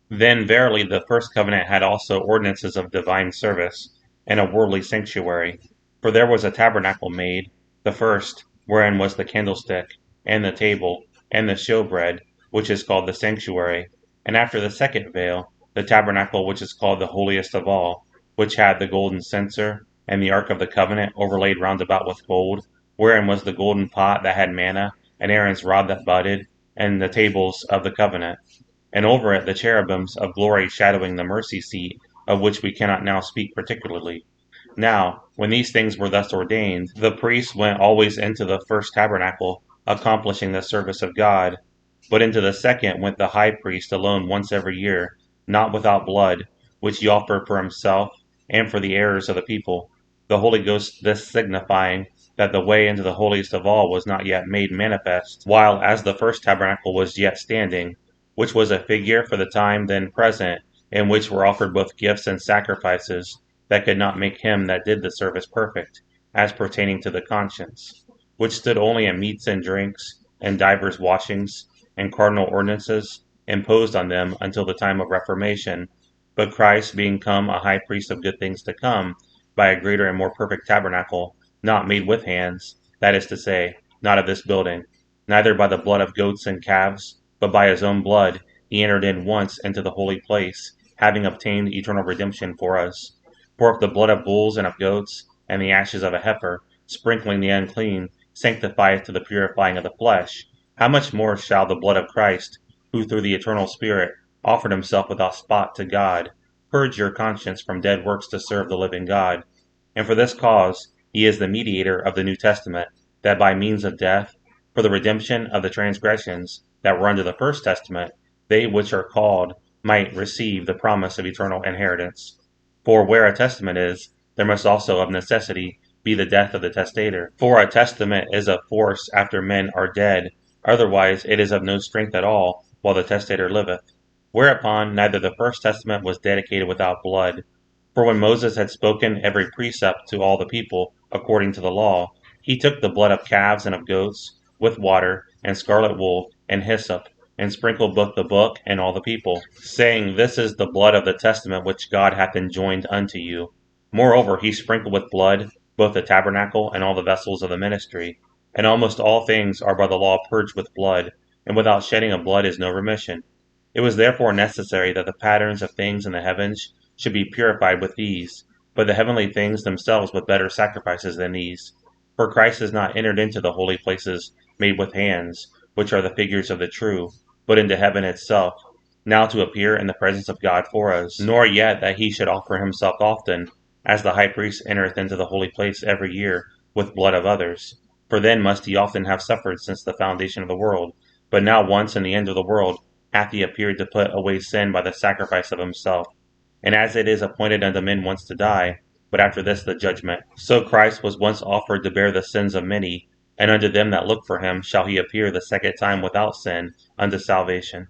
Then verily the first covenant had also ordinances of divine service, and a worldly sanctuary. For there was a tabernacle made, the first, wherein was the candlestick, and the table, and the showbread, which is called the sanctuary. And after the second veil, the tabernacle which is called the holiest of all, which had the golden censer, and the ark of the covenant overlaid round about with gold, wherein was the golden pot that had manna, and Aaron's rod that budded, and the tables of the covenant, and over it the cherubims of glory shadowing the mercy seat, of which we cannot now speak particularly. Now, when these things were thus ordained, the priests went always into the first tabernacle, accomplishing the service of God. But into the second went the high priest alone once every year, not without blood, which he offered for himself and for the errors of the people, the Holy Ghost this signifying that the way into the holiest of all was not yet made manifest, while as the first tabernacle was yet standing, which was a figure for the time then present, in which were offered both gifts and sacrifices, that could not make him that did the service perfect, as pertaining to the conscience, which stood only in meats and drinks, and divers washings, and cardinal ordinances, imposed on them until the time of Reformation. But Christ being come a high priest of good things to come, by a greater and more perfect tabernacle, not made with hands, that is to say, not of this building, neither by the blood of goats and calves, but by his own blood, he entered in once into the holy place, having obtained eternal redemption for us. For if the blood of bulls and of goats, and the ashes of a heifer, sprinkling the unclean, sanctifieth to the purifying of the flesh, how much more shall the blood of Christ, who through the eternal Spirit offered himself without spot to God, purge your conscience from dead works to serve the living God? And for this cause he is the mediator of the New Testament, that by means of death, for the redemption of the transgressions that were under the first testament, they which are called might receive the promise of eternal inheritance. For where a testament is, there must also of necessity be the death of the testator. For a testament is of force after men are dead, otherwise it is of no strength at all while the testator liveth. Whereupon neither the first testament was dedicated without blood. For when Moses had spoken every precept to all the people according to the law, he took the blood of calves and of goats, with water, and scarlet wool, and hyssop, and sprinkled both the book and all the people, saying, This is the blood of the testament which God hath enjoined unto you. Moreover, he sprinkled with blood both the tabernacle and all the vessels of the ministry. And almost all things are by the law purged with blood, and without shedding of blood is no remission. It was therefore necessary that the patterns of things in the heavens should be purified with these, but the heavenly things themselves with better sacrifices than these. For Christ has not entered into the holy places made with hands, which are the figures of the true, but into heaven itself, now to appear in the presence of God for us, nor yet that he should offer himself often, as the high priest entereth into the holy place every year with blood of others. For then must he often have suffered since the foundation of the world, but now once in the end of the world hath he appeared to put away sin by the sacrifice of himself. And as it is appointed unto men once to die, but after this the judgment, so Christ was once offered to bear the sins of many, and unto them that look for him shall he appear the second time without sin unto salvation.